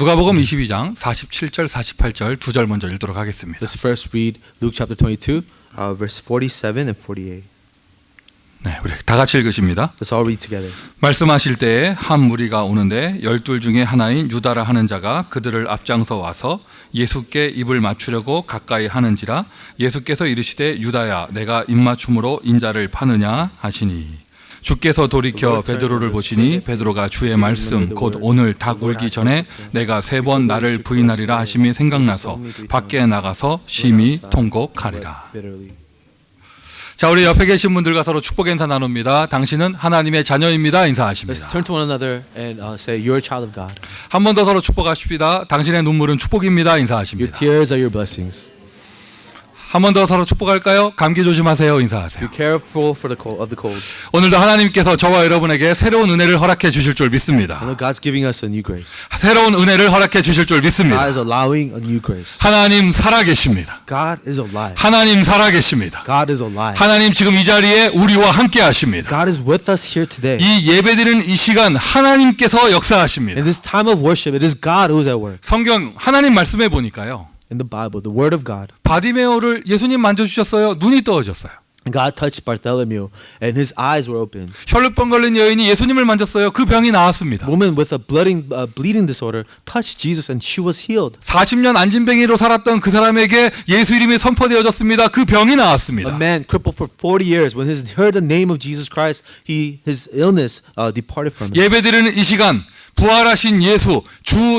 누가복음 22장 47절 48절 두 절 먼저 읽도록 하겠습니다. Let's first read Luke chapter 22, verse 47 and 48. 네, 우리 다 같이 읽으십니다. Let's all read together. 말씀하실 때에 한 무리가 오는데 12 중에 하나인 유다라 하는 자가 그들을 앞장서 와서 예수께 입을 맞추려고 가까이 하는지라 예수께서 이르시되 유다야 내가 입맞춤으로 인자를 파느냐 하시니 주께서 돌이켜 베드로를 보시니 베드로가 주의 말씀 곧 오늘 닭 울기 전에 내가 3번 나를 부인하리라 하심이 생각나서 밖에 나가서 심히 통곡하리라. 자, 우리 옆에 계신 분들과 서로 축복 인사 나눕니다. 당신은 하나님의 자녀입니다. Let's 인사하십니다. turn to one another and say, "You're a child of God. 한 번 더 서로 축복하십니다. 당신의 눈물은 축복입니다. Your 인사하십니다. tears are your blessings. 한 번 더 서로 축복할까요? 감기 조심하세요. 인사하세요. Be careful for the cold, of the cold. 오늘도 하나님께서 저와 여러분에게 새로운 은혜를 허락해 주실 줄 I 믿습니다. know God's giving us a new grace. 새로운 은혜를 허락해 주실 줄 God 믿습니다. is allowing a new grace. 하나님 살아계십니다. God is alive. 하나님 살아계십니다. God is alive. 하나님 지금 이 자리에 우리와 함께 하십니다. God is with us here today. 이 예배드리는 이 시간 하나님께서 역사하십니다. In this time of worship, it is God who is at work. 성경 하나님 말씀에 보니까요. In the Bible, the Word of God. 바디메오를 예수님 만져주셨어요. 눈이 떠져서요. God touched Bartholomew, and his eyes were opened. 혈루병 걸린 여인이 예수님을 만졌어요. 그 병이 나았습니다. Woman with a bleeding disorder touched Jesus, and she was healed. 40년 안진뱅이로 살았던 그 사람에게 예수 이름이 선포되어졌습니다. 그 병이 A 나았습니다. man crippled for 40 years, when he heard the name of Jesus Christ, his illness departed from him. 예배드리는 이 시간 부활하신 예수, 주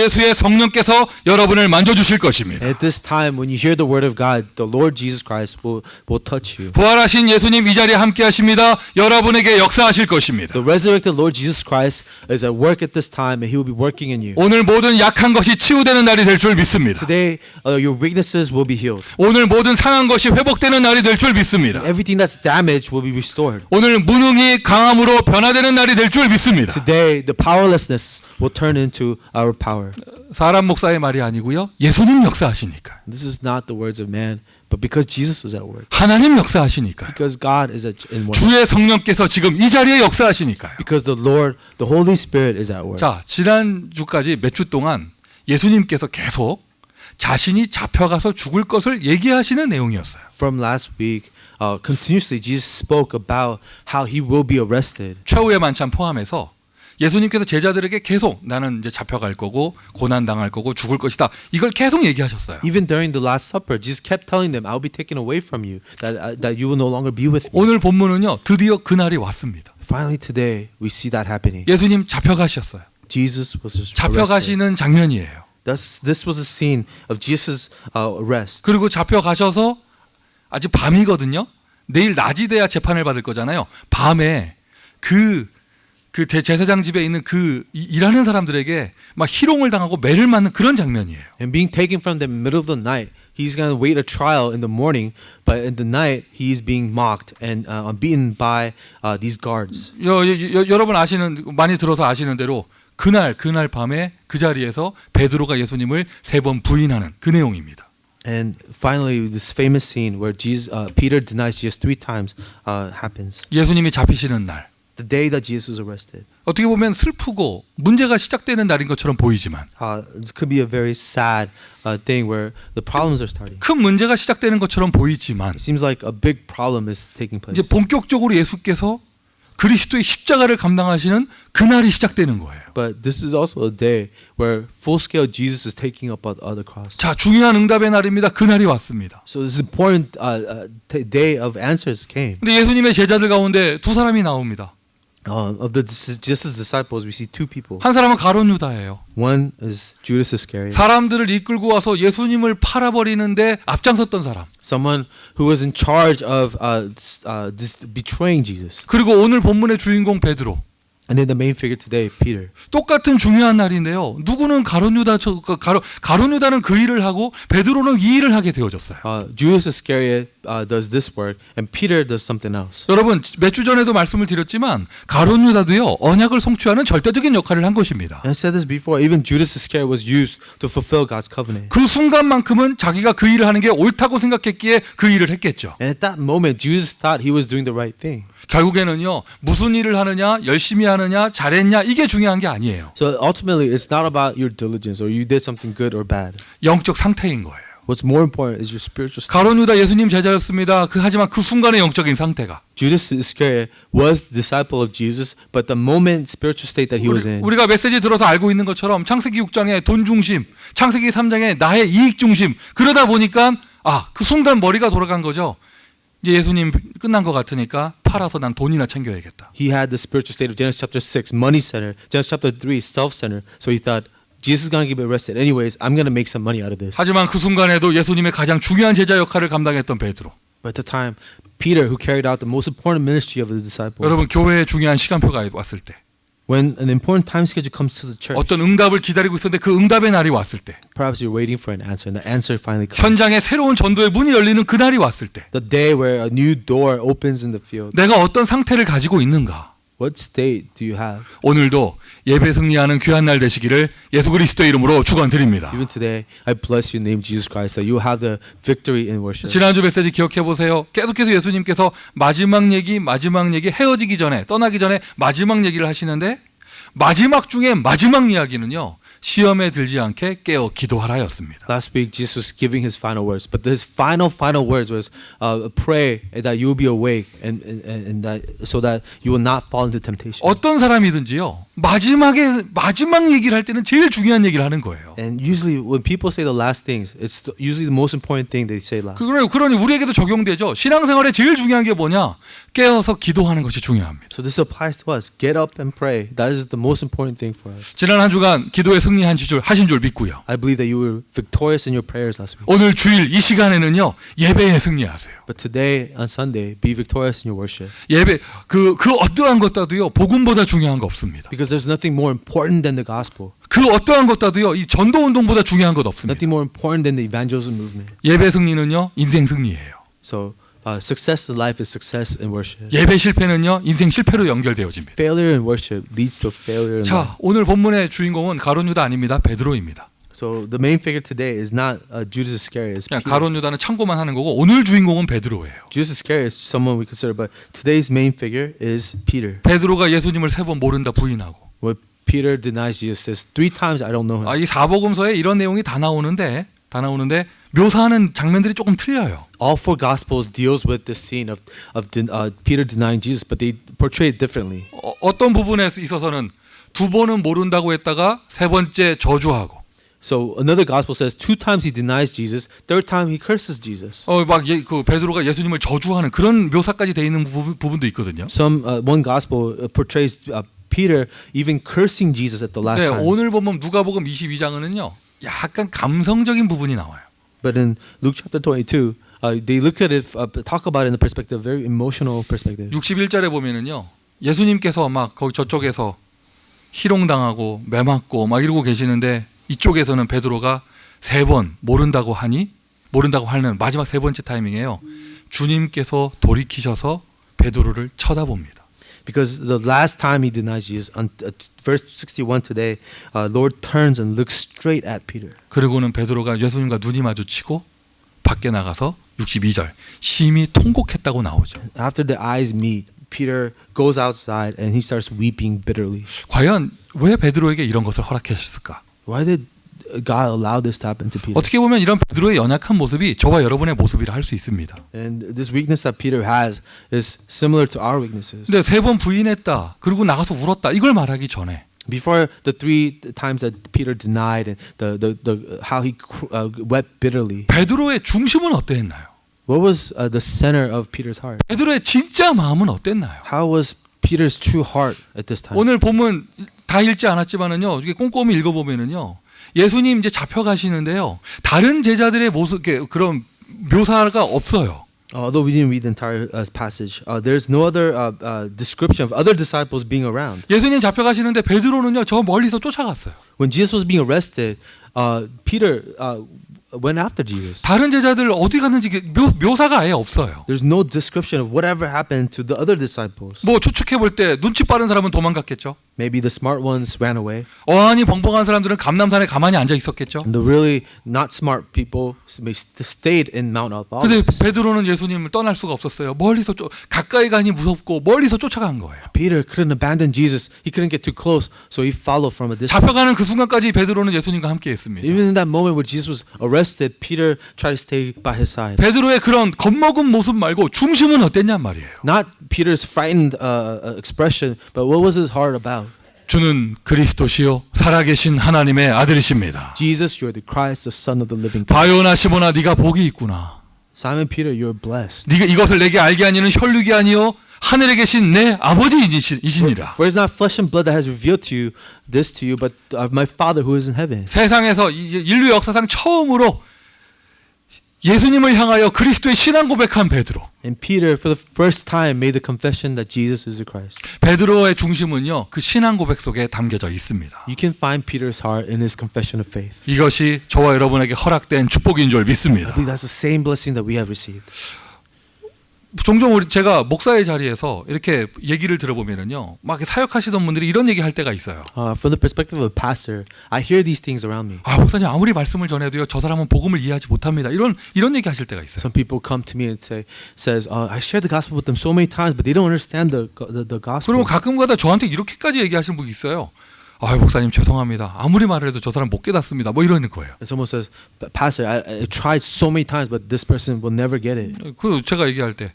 예수의 성령께서 여러분을 만져주실 것입니다. At this time, when you hear the word of God, the Lord Jesus Christ will touch you. 부활하신 예수님 이 자리에 함께 하십니다. 여러분에게 역사하실 것입니다. The resurrected Lord Jesus Christ is at work at this time, and He will be working in you. 오늘 모든 약한 것이 치유되는 날이 될 줄 믿습니다. Today, your weaknesses will be healed. 오늘 모든 상한 것이 회복되는 날이 될 줄 믿습니다. Everything that's damaged will be restored. 오늘 무능이 강함으로 변화되는 날이 될 줄 믿습니다. Today, the powerlessness will turn into our power. 사람 목사의 말이 아니고요. 예수님 역사하시니까. This is not the words of man, but because Jesus is at work. 하나님 역사하시니까. Because God is in work. 주의 성령께서 지금 이 자리에 역사하시니까요. Because the Lord, the Holy Spirit is at work. 자, 지난주까지 몇 주 동안 예수님께서 계속 자신이 잡혀가서 죽을 것을 얘기하시는 내용이었어요. From last week, continuously Jesus spoke about how He will be arrested. 최후의 만찬 포함해서 예수님께서 제자들에게 계속 나는 이제 잡혀갈 거고 고난 당할 거고 죽을 것이다. 이걸 계속 얘기하셨어요. Even during the Last Supper, Jesus kept telling them, "I'll be taken away from you, that you will no longer be with me." 오늘 본문은요. 드디어 그날이 왔습니다. Finally, today we see that happening. 예수님 잡혀가셨어요. Jesus was arrested. 잡혀가시는 장면이에요. This was a scene of Jesus' arrest. 그리고 잡혀가셔서 아직 밤이거든요. 내일 낮이 돼야 재판을 받을 거잖아요. 밤에 그 제사장 집에 있는 일하는 사람들에게 막 희롱을 당하고 매를 맞는 그런 장면이에요. And being taken from them in the middle of the night, he's going to wait a trial in the morning, but in the night he is being mocked and beaten by these guards. 여러분 많이 들어서 아시는 대로 그날 밤에 그 자리에서 베드로가 예수님을 3번 부인하는 그 내용입니다. And finally, this famous scene where Peter denies Jesus 3 times happens. 예수님이 잡히시는 날. The day that Jesus is arrested. 어떻게 보면 슬프고 문제가 시작되는 날인 것처럼 보이지만 This could be a very sad thing where the problems are starting. 큰 문제가 시작되는 것처럼 보이지만 It seems like a big problem is taking place. 이제 본격적으로 예수께서 그리스도의 십자가를 감당하시는 그날이 시작되는 거예요. But this is also a day where full-scale Jesus is taking up the cross. 자, 중요한 응답의 날입니다. 그날이 왔습니다. So this important day of answers came. 근데 예수님의 제자들 가운데 2사람이 나옵니다. Of Jesus' disciples, we see 2 people. 한 사람은 가룟 유다예요. One is Judas Iscariot. 사람들을 이끌고 와서 예수님을 팔아버리는데 앞장섰던 사람. Someone who was in charge of betraying Jesus. 그리고 오늘 본문의 주인공 베드로. And then the main figure today, Peter. 똑같은 중요한 날인데요. 누구는 가룟 유다는 그 일을 하고 베드로는 이 일을 하게 되어졌어요. Judas Iscariot does this work, and Peter does something else. 여러분 몇 주 전에도 말씀을 드렸지만 가룟 유다도요 언약을 성취하는 절대적인 역할을 한 것입니다. And I said this before. Even Judas Iscariot was used to fulfill God's covenant. 그 순간만큼은 자기가 그 일을 하는 게 옳다고 생각했기에 그 일을 했겠죠. And at that moment, Judas thought he was doing the right thing. 결국에는요 무슨 일을 하느냐 열심히 일하느냐 잘했냐 이게 중요한 게 아니에요. So ultimately, it's not about your diligence or you did something good or bad. 영적 상태인 거예요. What's more important is your spiritual state. 가룟 유다 예수님 제자였습니다. 하지만 그 순간의 영적인 상태가 Judas Iscariot was disciple of Jesus, but the moment spiritual state that he was in. 우리가 메시지 들어서 알고 있는 것처럼 창세기 6장의 돈 중심, 창세기 3장의 나의 이익 중심 그러다 보니까 그 순간 머리가 돌아간 거죠. 이제 예수님 끝난 것 같으니까 팔아서 난 돈이나 챙겨야겠다. He had the spiritual state of Genesis chapter 6, money center. Genesis chapter 3, self center. So he thought, Jesus is going to get arrested. Anyways, I'm going to make some money out of this. 하지만 그 순간에도 예수님의 가장 중요한 제자 역할을 감당했던 베드로. But at the time, Peter, who carried out the most important ministry of his disciples, 여러분 교회에 중요한 시간표가 왔을 때 when an important time schedule comes to the church, 어떤 응답을 기다리고 있었는데 그 응답의 날이 왔을 때 perhaps you're waiting for an answer, and the answer finally comes. 현장에 새로운 전도의 문이 열리는 그 날이 왔을 때 The day where a new door opens in the field. 내가 어떤 상태를 가지고 있는가? What state do you have? 오늘도 예배 승리하는 귀한 날 되시기를 예수 그리스도의 이름으로 축원드립니다. Even today, I bless you in the name of Jesus Christ that you will have the victory in worship. 지난주 메시지 기억해 보세요. 계속해서 예수님께서 마지막 얘기 헤어지기 전에 떠나기 전에 마지막 얘기를 하시는데 마지막 중에 마지막 이야기는요. 시험에 들지 않게 깨어 기도하라였습니다. Last week, Jesus was giving his final words, but his final words was pray that you will be awake and that so that you will not fall into temptation. 어떤 사람이든지요. 마지막 얘기를 할 때는 제일 중요한 얘기를 하는 거예요. And usually, when people say the last things, it's usually the most important thing they say last. 그러니 우리에게도 적용되죠. 신앙생활에 제일 중요한 게 뭐냐? 깨어서 기도하는 것이 중요합니다. So this applies to us. Get up and pray. That is the most important thing for us. 지난 한 주간 기도에 하신 줄 믿고요. I believe that you were victorious in your prayers last week. 오늘 주일 이 시간에는요. 예배에 승리하세요. But today on Sunday, be victorious in your worship. 예배 그 어떠한 것과도요. 복음보다 중요한 거 없습니다. Because there's nothing more important than the gospel. 그 어떠한 것과도요. 이 전도 운동보다 중요한 것 없습니다. Nothing more important than the evangelism movement. 예배 승리는요. 인생 승리예요. So success in life is success in worship. 예배 실패는요. 인생 실패로 연결되어집니다. Failure in worship leads to failure in life. 자, 오늘 본문의 주인공은 가룟 유다 아닙니다. 베드로입니다. So the main figure today is not Judas Iscariot. It's 그냥 Peter. 가룟 유다는 참고만 하는 거고 오늘 주인공은 베드로예요. Judas Iscariot is someone we consider, but today's main figure is Peter. 베드로가 예수님을 3번 모른다 부인하고 What Peter denies Jesus says 3 times, I don't know him. 이 사복음서에 이런 내용이 다 나오는데 묘사하는 장면들이 조금 틀려요. All 4 Gospels deals with the scene of Peter denying Jesus, but they portray it differently. 어떤 부분에 있어서는 2번은 모른다고 했다가 3번째 저주하고 So another Gospel says 2 times he denies Jesus, 3rd time he curses Jesus. 그 베드로가 예수님을 저주하는 그런 묘사까지 돼 있는 부분도 있거든요. One Gospel portrays Peter even cursing Jesus at the last 네, time. 오늘 보면 누가복음 22장은요. 약간 감성적인 부분이 나와요. But in Luke chapter 22, they look at it, talk about it in the perspective, very emotional perspective. 61절에 보면은요. 예수님께서 막 거기 저쪽에서 희롱당하고 매맞고 막 이러고 계시는데 이쪽에서는 베드로가 3번 모른다고 하는 마지막 3번째 타이밍이에요. 주님께서 돌이키셔서 베드로를 쳐다봅니다. Because the last time he denies Jesus, on verse 61 today, Lord turns and looks straight at Peter. 그리고는 베드로가 예수님과 눈이 마주치고 밖에 나가서 62절 심히 통곡했다고 나오죠. After the eyes meet, Peter goes outside and he starts weeping bitterly. 과연 왜 베드로에게 이런 것을 허락하셨을까? Why did God allow this to happen to Peter? 어떻게 보면 이런 베드로의 연약한 모습이 저와 여러분의 모습이라 할 수 있습니다. And this weakness that Peter has is similar to our weaknesses. 근데 3번 부인했다. 그리고 나가서 울었다. 이걸 말하기 전에 Before the 3 times that Peter denied and the how he wept bitterly, 베드로의 중심은 어땠나요? what was the center of Peter's heart? 베드로의 진짜 마음은 어땠나요? How was Peter's true heart at this time? 오늘 본문 다 읽지 않았지만은요. 이게 꼼꼼히 읽어보면은요. 예수님 이제 잡혀가시는데요. 다른 제자들의 모습 그런 묘사가 없어요. Although we didn't read the entire passage, there's no other description of other disciples being around. 예수님 잡혀가시는데 베드로는요. 저 멀리서 쫓아갔어요. When Jesus was being arrested, Peter went after Jesus. 다른 제자들 어디 갔는지 묘사가 아예 없어요. There's no description of whatever happened to the other disciples. 뭐 추측해 볼 때 눈치 빠른 사람은 도망갔겠죠. Maybe the smart ones ran away, 어안이 벙벙한 사람들은 감람산에 가만히 앉아 있었겠죠. and the really not smart people stayed in Mount 근데 Olives. 베드로는 예수님을 떠날 수가 없었어요. 멀리서 가까이 가니 무섭고 멀리서 쫓아간 거예요. Peter couldn't abandon Jesus. He couldn't get too close, so he followed from a distance. 잡혀가는 그 순간까지 베드로는 예수님과 함께 했습니다. Even in that moment where Jesus was arrested, Peter tried to stay by his side. 베드로의 그런 겁먹은 모습 말고 중심은 어땠냔 말이에요. Not Peter's frightened expression, but what was his heart about? 주는 그리스도시요 살아계신 하나님의 아들이십니다. Jesus, you are the Christ, the Son of the living God. 바요나 시모나 네가 복이 있구나. Simon Peter, you are blessed. 네가 이것을 내게 알게 하니는 혈육이 아니요 하늘에 계신 내 아버지이시니라. For it's not flesh and blood that has revealed to you this to you, but my Father who is in heaven. 세상에서 인류 역사상 처음으로 예수님을 향하여 그리스도의 신앙 고백한 베드로. And Peter, for the first time, made the confession that Jesus is the Christ. 베드로의 중심은요 그 신앙 고백 속에 담겨져 있습니다. You can find Peter's heart in his confession of faith. 이것이 저와 여러분에게 허락된 축복인 줄 믿습니다. I believe that's the same blessing that we have received. 종종 제가 목사의 자리에서 이렇게 얘기를 들어보면은요, 막 사역하시던 분들이 이런 얘기할 때가 있어요. From the perspective of a pastor, I hear these things around me. 아 목사님 아무리 말씀을 전해도요, 저 사람은 복음을 이해하지 못합니다. 이런 얘기 하실 때가 있어요. Some people come to me and says, I share the gospel with them so many times, but they don't understand the gospel. 그리고 가끔가다 저한테 이렇게까지 얘기하시는 분이 있어요. 아 목사님 죄송합니다. 아무리 말을 해도 저 사람 못 깨닫습니다. 뭐 이러는 거예요. And someone says, Pastor, I tried so many times, but this person will never get it. 그 제가 얘기할 때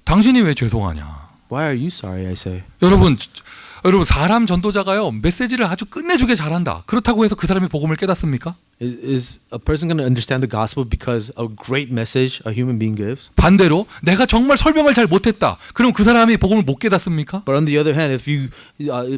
당신이 왜 죄송하냐? Why are you sorry? I say. 여러분 사람 전도자가요 메시지를 아주 끝내주게 잘한다. 그렇다고 해서 그 사람이 복음을 깨닫습니까? Is a person going to understand the gospel because a great message a human being gives? 반대로 내가 정말 설명을 잘 못했다. 그럼 그 사람이 복음을 못 깨닫습니까? But on the other hand, if you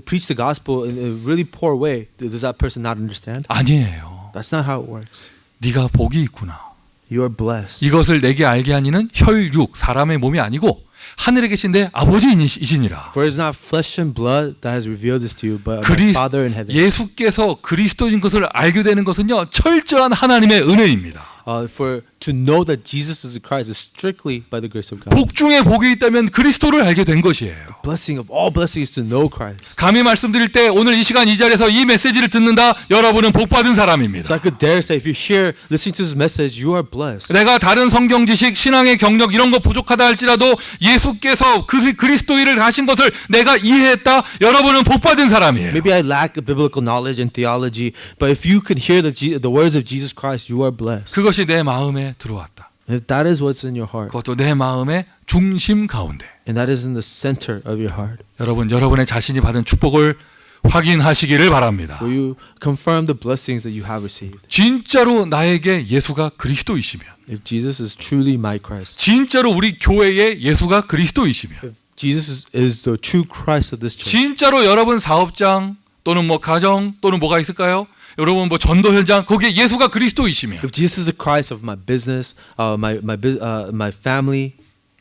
preach the gospel in a really poor way, does that person not understand? 아니에요. That's not how it works. 네가 복이 있구나. You are blessed. 이것을 내게 알게 하니는 혈육 사람의 몸이 아니고 하늘에 계신 내 아버지이시니라. For it is not flesh and blood that has revealed this to you, but my Father in heaven. 예수께서 그리스도인 것을 알게 되는 것은요 철저한 하나님의 은혜입니다. For to know that Jesus is the Christ is strictly by the grace of God. 복 중에 복이 있다면 그리스도를 알게 된 것이에요. Blessing of all blessings is to know Christ. 감히 말씀드릴 때 오늘 이 시간 이 자리에서 이 메시지를 듣는다. 여러분은 복 받은 사람입니다. So I could dare say, if you hear, listening to this message, you are blessed. 내가 다른 성경 지식, 신앙의 경력 이런 거 부족하다 할지라도 예수께서 그리스도인을 하신 것을 내가 이해했다. 여러분은 복 받은 사람이에요. Maybe I lack biblical knowledge and theology, but if you could hear the words of Jesus Christ, you are blessed. 그것이 내 마음에 들어왔다. If that is what's in your heart, 그것도 내 마음의 중심 가운데. and that is in the center of your heart, 여러분의 자신이 받은 축복을 확인하시기를 바랍니다. will you confirm the blessings that you have received? 진짜로 나에게 예수가 그리스도이시면, If Jesus is truly my Christ, 진짜로 우리 교회의 예수가 그리스도이시면, if Jesus is the true Christ of this church, 진짜로 여러분 사업장 또는 뭐 가정 또는 뭐가 있을까요? 여러분 뭐 전도 현장 거기에 예수가 그리스도이시면 if Jesus is the Christ of my business, my family,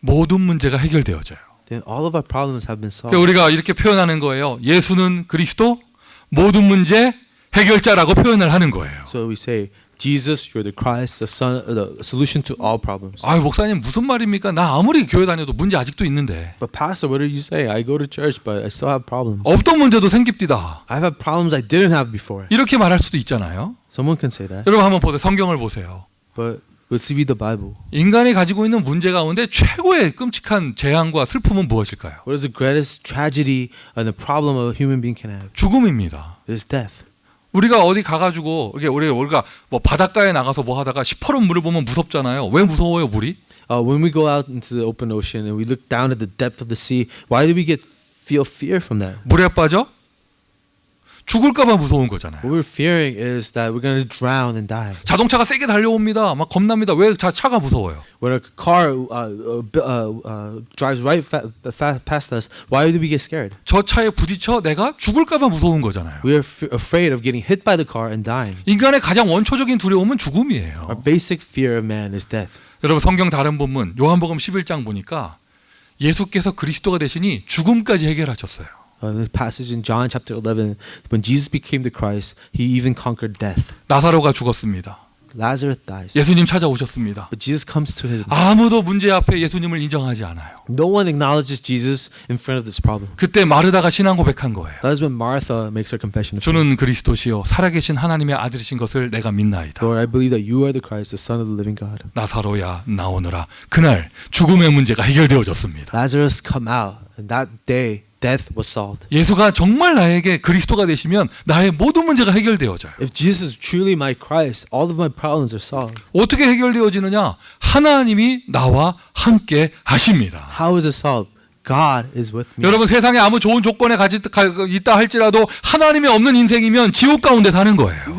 모든 문제가 해결되어져요. then all of our problems have been solved. 그러니까 우리가 이렇게 표현하는 거예요. 예수는 그리스도 모든 문제 해결자라고 표현을 하는 거예요. So we say, Jesus, you're the Christ, the solution to all problems. 아유 목사님 무슨 말입니까? 나 아무리 교회 다녀도 문제 아직도 있는데. But Pastor, what did you say? I go to church, but I still have problems. 없던 문제도 생깁디다. I've had problems I didn't have before. 이렇게 말할 수도 있잖아요. Someone can say that. 여러분 한번 보세요. 성경을 보세요. But let's read the Bible. 인간이 가지고 있는 문제 가운데 최고의 끔찍한 재앙과 슬픔은 무엇일까요? What is the greatest tragedy and the problem a human being can have? 죽음입니다. It is death. 우리가 어디 가가지고 우리가 뭐 바닷가에 나가서 뭐 하다가 시퍼런 물을 보면 무섭잖아요. 왜 무서워요 물이? When we go out into the open ocean and we look down at the depth of the sea, why do we feel fear from that? 물에 빠져? 죽을까봐 무서운 거잖아요. What we're fearing is that we're going to drown and die. 자동차가 세게 달려옵니다. 막 겁납니다. 왜 차가 무서워요? When a car drives right past us, why do we get scared? 저 차에 부딪혀 내가 죽을까봐 무서운 거잖아요. We are afraid of getting hit by the car and dying. 인간의 가장 원초적인 두려움은 죽음이에요. Our basic fear of man is death. 여러분 성경 다른 본문 요한복음 11장 보니까 예수께서 그리스도가 되시니 죽음까지 해결하셨어요. The passage in John chapter 11, when Jesus became the Christ, he even conquered death. 나사로가 죽었습니다. Lazarus dies. 예수님 찾아오셨습니다. But Jesus comes to him. 아무도 문제 앞에 예수님을 인정하지 않아요. No one acknowledges Jesus in front of this problem. 그때 마르다가 신앙 고백한 거예요. That is when Martha makes her confession of faith. 주는 그리스도시요 살아계신 하나님의 아들이신 것을 내가 믿나이다. Lord, I believe that you are the Christ, the Son of the living God. 나사로야 나오너라. 그날 죽음의 문제가 해결되어졌습니다. Lazarus, come out. And that day, death was solved. 예수가 정말 나에게 그리스도가 되시면 나의 모든 문제가 해결되어져요. If Jesus is truly my Christ, all of my problems are solved. 어떻게 해결되어지느냐? 하나님이 나와 함께 하십니다. How is it solved? God is with me. 여러분 세상에 아무 좋은 조건에 있다 할지라도 하나님이 없는 인생이면 지옥 가운데 사는 거예요.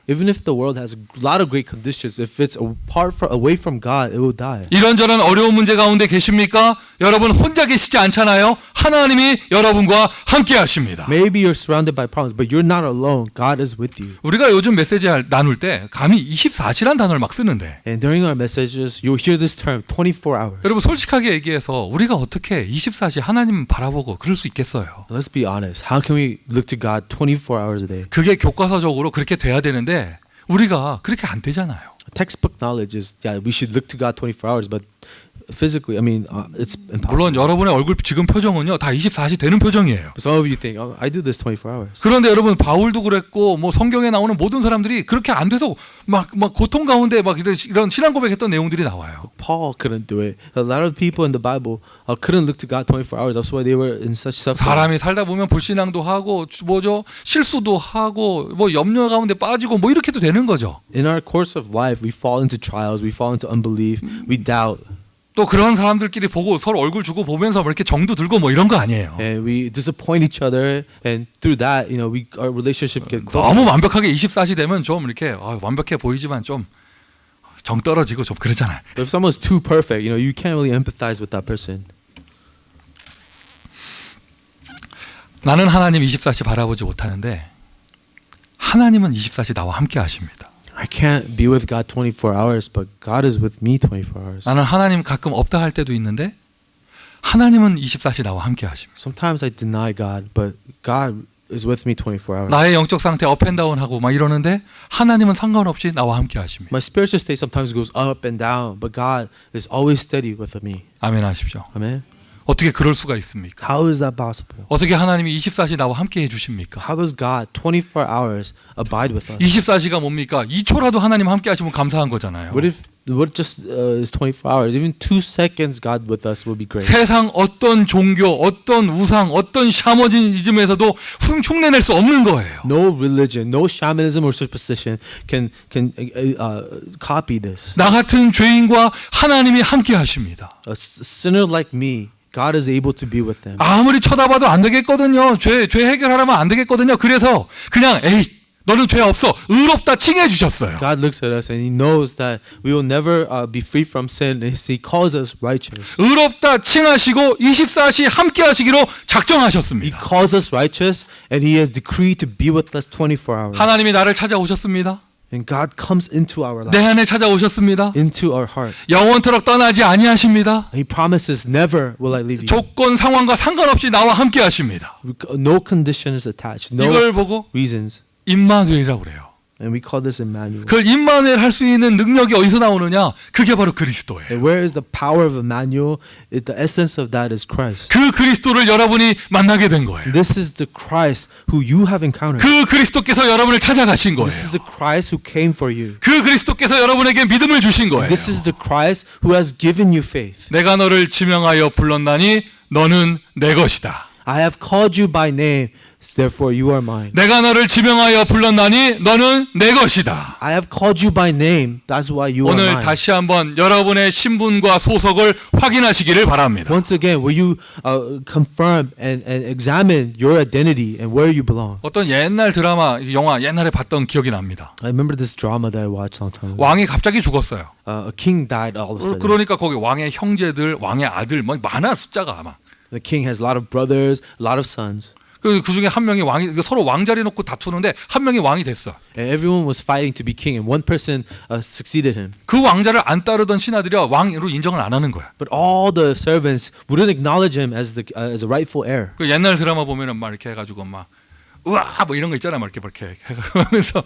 Even if the world has a lot of great conditions, if it's away from God, it will die. 이런저런 어려운 문제 가운데 계십니까? 여러분 혼자 계시지 않잖아요. 하나님이 여러분과 함께 하십니다. Maybe you're surrounded by problems, but you're not alone. God is with you. 우리가 요즘 메시지 나눌 때 감히 24시란 단어를 막 쓰는데 And during our messages, you'll hear this term, 24 hours. 여러분 솔직하게 얘기해서 우리가 어떻게 24시 하나님 바라보고 그럴 수 있겠어요? Let's be honest. How can we look to God 24 hours a day? 그게 교과서적으로 그렇게 돼야 되는데 우리가 그렇게 안 되잖아요. Textbook knowledge is, we should look to God 24 hours, but physically, it's impossible. 물론 여러분의 얼굴 지금 표정은요 다 24시 되는 표정이에요. Some of you think, I do this 24 hours. 그런데 여러분 바울도 그랬고 뭐 성경에 나오는 모든 사람들이 그렇게 안 돼서 막 고통 가운데 막 이런 신앙 고백했던 내용들이 나와요. Paul couldn't do it. A lot of people in the Bible couldn't look to God 24 hours. That's why they were in such suffering. 사람이 살다 보면 불신앙도 하고 실수도 하고 뭐 염려 가운데 빠지고 뭐 이렇게도 되는 거죠. In our course of life, we fall into trials, we fall into unbelief, we doubt. 또 그런 사람들끼리 보고 서로 얼굴 주고 보면서 뭐 이렇게 정도 들고 뭐 이런 거 아니에요. And we disappoint each other, and through that, our relationship get closer. 너무 완벽하게 24시 되면 좀 이렇게 완벽해 보이지만 좀 정 떨어지고 좀 그러잖아요. But if someone's too perfect, you can't really empathize with that person. 나는 하나님 24시 바라보지 못하는데 하나님은 24시 나와 함께 하십니다. I can't be with God 24 hours, but God is with me 24 hours. 나는 하나님 가끔 없다 할 때도 있는데 하나님은 24시 나와 함께 하십니다. Sometimes I deny God, but God is with me 24 hours. 나의 영적 상태 업앤다운하고 막 이러는데 하나님은 상관없이 나와 함께 하십니다. My spiritual state sometimes goes up and down, but God is always steady with me. 아멘 하십시오. Amen. 어떻게 그럴 수가 있습니까? How is that possible? 어떻게 하나님이 24시 나와 함께 해주십니까? How does God 24 hours abide with us? 24시가 뭡니까? 2초라도 하나님 함께 하시면 감사한 거잖아요. What just is 24 hours? Even 2 seconds God with us will be great. 세상 어떤 종교, 어떤 우상, 어떤 샤머니즘에서도 흉내낼 수 없는 거예요. No religion, no shamanism or superstition can copy this. 나 같은 죄인과 하나님이 함께 하십니다. A sinner like me, God is able to be with them. 아무리 쳐다봐도 안 되겠거든요. 죄 해결하려면 안 되겠거든요. 그래서 그냥 에이 너는 죄 없어. 의롭다 칭해 주셨어요. God looks at us and He knows that we will never be free from sin. He calls us righteous. 의롭다 칭하시고 24시 함께 하시기로 He 작정하셨습니다. calls us righteous and He has decreed to be with us 24 hours. 하나님이 나를 찾아오셨습니다. And God comes into our 내 life, 안에 찾아오셨습니다. into our heart. 영원토록 떠나지 아니하십니다. He promises, never will I leave you. 조건 상황과 상관없이 나와 함께 하십니다. No condition is attached. No 이걸 보고 reasons. 임마누엘이라고 그래요. And we call this Emmanuel. 그 임마누엘 할 수 있는 능력이 어디서 나오느냐? 그게 바로 그리스도예요. And where is the power of Emmanuel? The essence of that is Christ. 그 그리스도를 여러분이 만나게 된 거예요. This is the Christ who you have encountered. 그 그리스도께서 여러분을 찾아가신 This is 거예요. the Christ who came for you. 그 그리스도께서 여러분에게 믿음을 주신 거예요. This is the Christ who has given you faith. 내가 너를 지명하여 불렀나니 너는 내 것이다. I have called you by name, therefore you are mine. 내가 너를 지명하여 불렀나니 너는 내 것이다. I have called you by name, that's why you are 오늘 mine. 다시 한번 여러분의 신분과 소속을 확인하시기를 바랍니다. Once again, will you confirm and examine your identity and where you belong? 어떤 옛날 드라마, 영화 옛날에 봤던 기억이 납니다. I remember this drama that I watched a long time ago. 왕이 갑자기 죽었어요. A king died all of a sudden. 그러니까 거기 왕의 형제들, 왕의 아들 뭐 많아 숫자가 아마. The king has a lot of brothers, a lot of sons. 그 중에 한 명이 왕이 서로 왕자리 놓고 다투는데 한 명이 왕이 됐어. And everyone was fighting to be king, and one person succeeded him. 그 왕자를 안 따르던 신하들이 왕으로 인정을 안 하는 거야. But all the servants wouldn't acknowledge him as a rightful heir. 그 옛날 드라마 보면은 막 이렇게 해가지고 막 우와 뭐 이런 거 있잖아요. 막 이렇게 하면서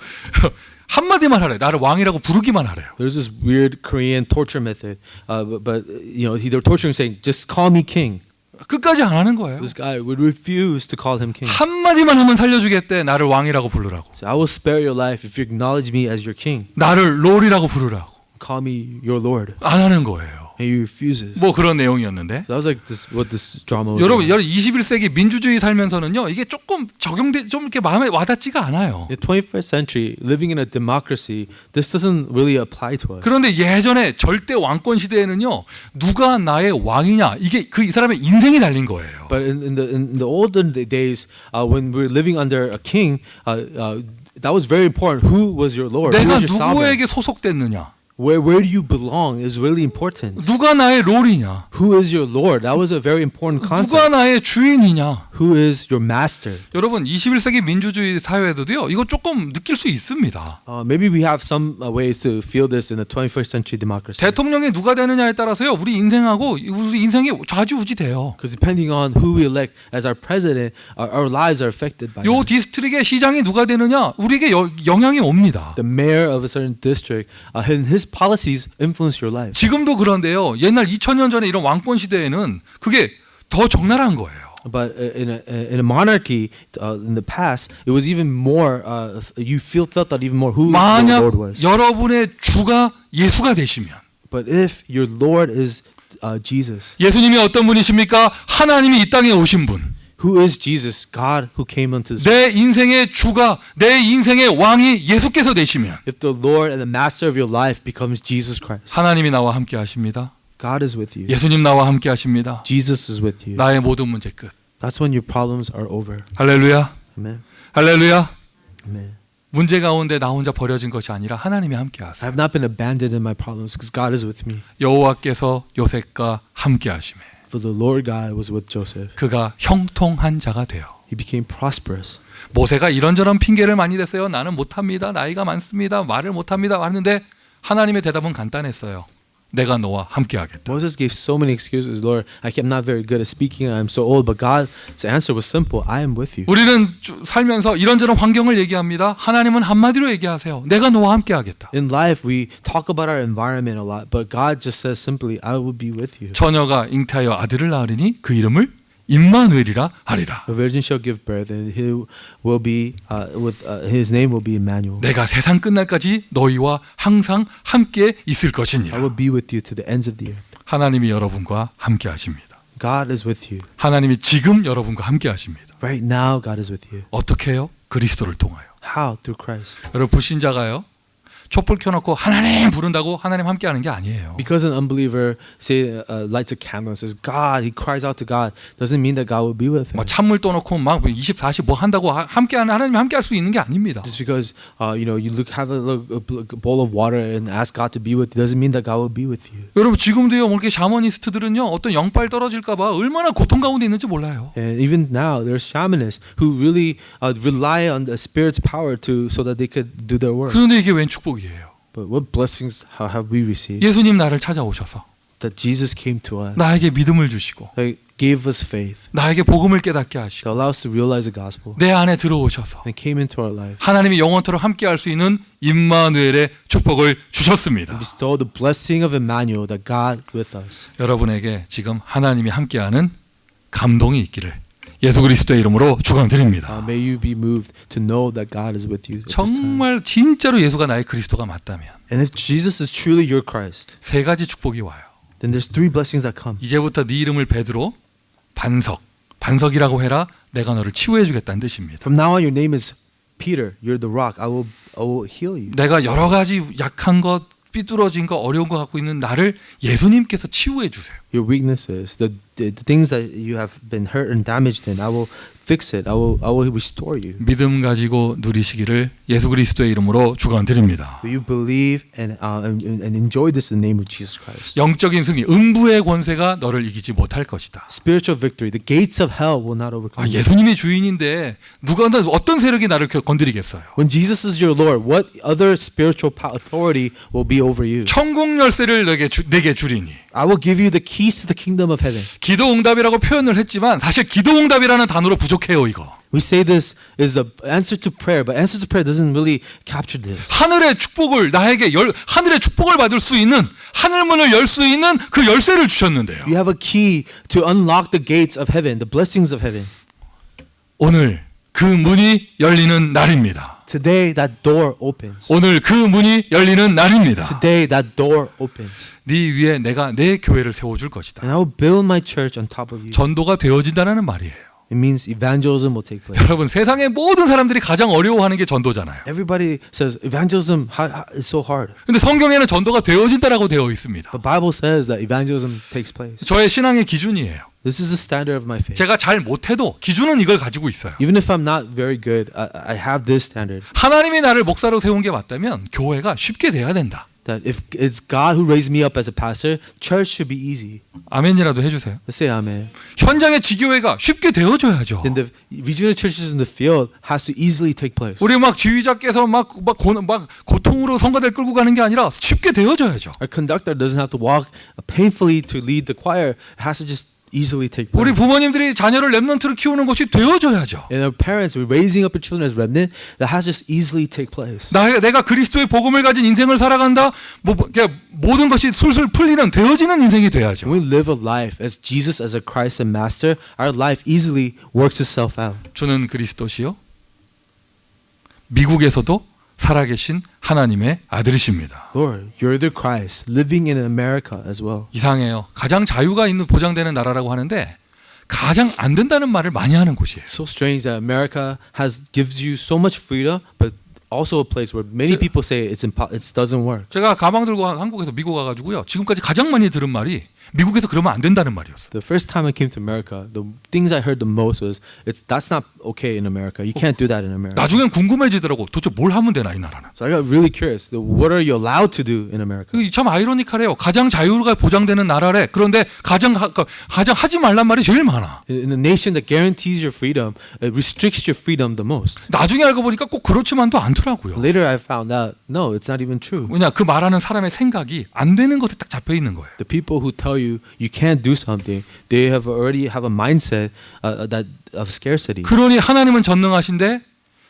한마디만 하래. 나를 왕이라고 부르기만 하래요. There's this weird Korean torture method, but you know they're torturing, saying, "Just call me king." 끝까지 안 하는 거예요. This guy would refuse to call him king. 한마디만 하면 살려주겠대. 나를 왕이라고 부르라고. So I will spare your life if you acknowledge me as your king. 나를 롤이라고 부르라고. Call me your lord. 안 하는 거예요. And he refuses. 뭐 그런 내용이었는데. So that was like what this drama was. 여러분 21세기 민주주의 살면서는요. 이게 조금 좀 이렇게 마음에 와닿지가 않아요. In the 21st century, living in a democracy, this doesn't really apply to us. 그런데 예전에 절대 왕권 시대에는요. 누가 나의 왕이냐. 이게 이 사람의 인생이 달린 거예요. But in the olden days, when we were living under a king, that was very important. Who was your lord? Who 내가 was your sovereign? 누구에게 소속됐느냐. Where do you belong is really important. 누가 나의 롤이냐. Who is your lord? That was a very important 누가 concept. 나의 주인이냐. Who is your master? 여러분 21세기 민주주의 사회에도요. 이거 조금 느낄 수 있습니다. Maybe we have some ways to feel this in the 21st century democracy. 대통령이 누가 되느냐에 따라서요. 우리 인생하고 우리 인생이 좌지우지돼요. Because depending on who we elect as our president, our lives are affected by 요 that. 디스트릭의 시장이 누가 되느냐 우리에게 영향이 옵니다. The mayor of a certain district, his policies influence your life. 지금도 그런데요. 옛날 2000년 전에 이런 왕권 시대에는 그게 더 적나라한 거예요. But in a monarchy, in the past, it was even more. You felt that even more who your 만약 Lord was. 여러분의 주가 예수가 되시면 But if your Lord is Jesus, 예수님이 어떤 분이십니까? 하나님이 이 땅에 오신 분. who is Jesus? God who came unto this. 내 인생의 주가 내 인생의 왕이 예수께서 되시면 If the Lord and the Master of your life becomes Jesus Christ, 하나님이 나와 함께 하십니다. God is with you. 예수님 나와 함께 하십니다. Jesus is with you. 나의 모든 문제 끝. That's when your problems are over. 할렐루야. Amen. 할렐루야. Amen. 문제 가운데 나 혼자 버려진 것이 아니라 하나님이 함께 I 하세요. have not been abandoned in my problems because God is with me. 여호와께서 요셉과 함께 하시매 For the Lord God was with Joseph. 그가 형통한 자가 되어 He became prosperous. 모세가 이런저런 핑계를 많이 댔어요. 나는 못합니다. 나이가 많습니다. 말을 못합니다. 하는데 하나님의 대답은 간단했어요. 내가 너와 함께 하겠다. Moses gave so many excuses. Lord, I'm not very good at speaking. I'm so old. But God's answer was simple. I am with you. 우리는 살면서 이런저런 환경을 얘기합니다. 하나님은 한마디로 얘기하세요. 내가 너와 함께 하겠다. In life, we talk about our environment a lot, but God just says simply, I will be with you. 처녀가 잉태하여 아들을 낳으리니 그 이름을 임마누엘이라 하리라. A virgin shall give birth, and he will be his name will be Emmanuel. 내가 세상 끝날까지 너희와 항상 함께 있을 I 것이니라. will be with you to the ends of the earth. 하나님이 여러분과 함께 하십니다. God is with you. 하나님이 지금 여러분과 함께 하십니다. Right now, God is with you. 어떻게 해요? 그리스도를 통하여. How? Through Christ. 여러분 불신자가요. 촛불 켜놓고 하나님 부른다고 하나님 함께 하는 게 아니에요. Because an unbeliever lights a candle and says God, he cries out to God, doesn't mean that God will be with him. 막 찬물 떠놓고 막 24시 뭐 한다고 함께하는 하나님이 함께할 수 있는 게 아닙니다. Just because you have a bowl of water and ask God to be with you doesn't mean that God will be with you. 여러분 지금도요 뭐 이렇게 샤머니스트들은요 어떤 영빨 떨어질까봐 얼마나 고통 가운데 있는지 몰라요. And even now, there's shamanists who really rely on the spirit's power so that they could do their work. 그런데 이게 웬 축복이에요? But what blessings have we received? 예수님 나를 찾아오셔서 That Jesus came to us, 나에게 믿음을 주시고 that gave us faith, 나에게 복음을 깨닫게 하시고 to allow us to realize the gospel, 내 안에 들어오셔서 and came into our life. 하나님이 영원토록 함께할 수 있는 임마누엘의 축복을 주셨습니다. Bestow the blessing of Emmanuel, that God with us. 여러분에게 지금 하나님이 함께하는 감동이 있기를 예수 그리스도의 이름으로 축원드립니다. May you be moved to know that God is with you. At this time. 정말 진짜로 예수가 나의 그리스도가 맞다면 And if Jesus is truly your Christ, 세 가지 축복이 와요. then there's three blessings that come. 이제부터 네 이름을 베드로 반석이라고 해라. 내가 너를 치유해 주겠다는 뜻입니다. From now on, your name is Peter. You're the rock. I will heal you. 내가 여러 가지 약한 것, 삐뚤어진 거, 어려운 거 갖고 있는 나를 예수님께서 치유해 주세요. Your weaknesses, the things that you have been hurt and damaged in, I will fix it. I will restore you. 믿음 가지고 누리시기를 예수 그리스도의 이름으로 축원드립니다. Will you believe and enjoy this in the name of Jesus Christ? 영적인 승리, 음부의 권세가 너를 이기지 못할 것이다. Spiritual victory. The gates of hell will not overcome you. 예수님이 주인인데 어떤 세력이 나를 건드리겠어요? When Jesus is your Lord, what other spiritual authority will be over you? 천국 열쇠를 내게 주리니. I will give you the keys to the kingdom of heaven. 기도응답이라고 표현을 했지만 사실 기도응답이라는 단어로 부족해요 이거. We say this is the answer to prayer, but answer to prayer doesn't really capture this. 하늘의 축복을 나에게 하늘의 축복을 받을 수 있는 하늘 문을 열 수 있는 그 열쇠를 주셨는데요. You have a key to unlock the gates of heaven, the blessings of heaven. 오늘 그 문이 열리는 날입니다. Today that door opens. 오늘 그 문이 열리는 날입니다. Today that door opens. 네 위에 내가 내 교회를 세워줄 것이다. And I will build my church on top of you. 전도가 되어진다는 말이에요. It means evangelism will take place. 여러분 세상의 모든 사람들이 가장 어려워하는 게 전도잖아요. Everybody says evangelism is so hard. 근데 성경에는 전도가 되어진다라고 되어 있습니다. The Bible says that evangelism takes place. 저의 신앙의 기준이에요. This is the standard of my faith. 제가 잘 못해도 기준은 이걸 가지고 있어요. Even if I'm not very good, I have this standard. 하나님이 나를 목사로 세운 게 맞다면 교회가 쉽게 돼야 된다. That if it's God who raised me up as a pastor, church should be easy. 아멘이라도 해주세요. Let's say amen. 현장의 지교회가 쉽게 되어져야죠. Then the regional churches in the field has to easily take place. 우리 막 지휘자께서 막 고통으로 성가대를 끌고 가는 게 아니라 쉽게 되어져야죠. Our conductor doesn't have to walk painfully to lead the choir. It has to just easily take 우리 place. 부모님들이 자녀를 랩런트로 키우는 것이 되어져야죠. And our parents, we're raising up our children as remnant. That has to just easily take place. 내가 그리스도의 복음을 가진 인생을 살아간다. 모든 것이 술술 풀리는 되어지는 인생이 돼야죠. When we live a life as Jesus as a Christ and Master, our life easily works itself out. 주는 그리스도시요 미국에서도 살아계신 하나님의 아들이십니다. Lord, you're the Christ living in America as well. 이상해요. 가장 자유가 있는 보장되는 나라라고 하는데 가장 안 된다는 말을 많이 하는 곳이에요. So strange that America gives you so much freedom, but also a place where many people say it doesn't work. 제가 가방 들고 한국에서 미국 가가지고요. 지금까지 가장 많이 들은 말이 미국에서 그러면 안 된다는 말이었어요. The first time I came to America, the things I heard the most was, that's not okay in America. You can't do that in America. 나중엔 궁금해지더라고. 도대체 뭘 하면 되나 이 나라는. So I got really curious. What are you allowed to do in America? 참 아이러니컬해요. 가장 자유가 보장되는 나라래. 그런데 가장 하지 말란 말이 제일 많아. In a nation that guarantees your freedom, it restricts your freedom the most. 나중에 알고 보니까 꼭 그렇지만도 않더라고요. Later I found out, no, it's not even true. 왜냐 그 말하는 사람의 생각이 안 되는 것에 딱 잡혀 있는 거예요. The people who tell you can't do something, they already have a mindset of scarcity. 그러니 하나님은 전능하신데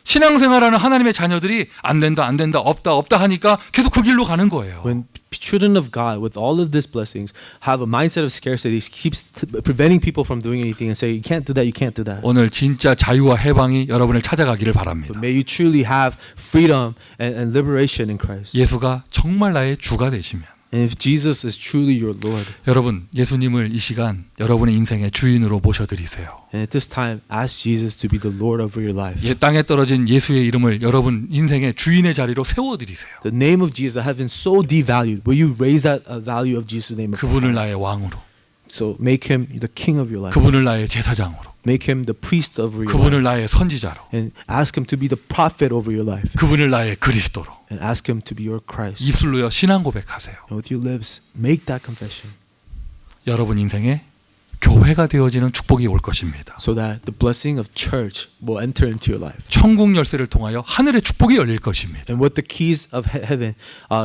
신앙생활하는 하나님의 자녀들이 안 된다 없다 하니까 계속 그 길로 가는 거예요. When children of God with all of these blessings have a mindset of scarcity, it keeps preventing people from doing anything and say you can't do that, you can't do that. 오늘 진짜 자유와 해방이 여러분을 찾아가기를 바랍니다. But may you truly have freedom and liberation in Christ. 예수가 정말 나의 주가 되시면 And if Jesus is truly your Lord, 여러분 예수님을 이 시간 여러분의 인생의 주인으로 모셔드리세요. and at this time ask Jesus to be the Lord over your life. 이 땅에 떨어진 예수의 이름을 여러분 인생의 주인의 자리로 세워드리세요. The name of Jesus that has been so devalued, will you raise that value of Jesus' name? 그분을 나의 왕으로, So make him the king of your life. 그분을 나의 제사장으로, Make him the priest over your life. 그분을 나의 선지자로, And ask him to be the prophet over your life. 그분을 나의 그리스도로. And ask him to be your Christ. 입술로요 신앙 고백하세요. And with your lips, make that confession. 여러분 인생에 교회가 되어지는 축복이 올 것입니다. So that the blessing of church will enter into your life. 천국 열쇠를 통하여 하늘의 축복이 열릴 것입니다. And with the keys of heaven,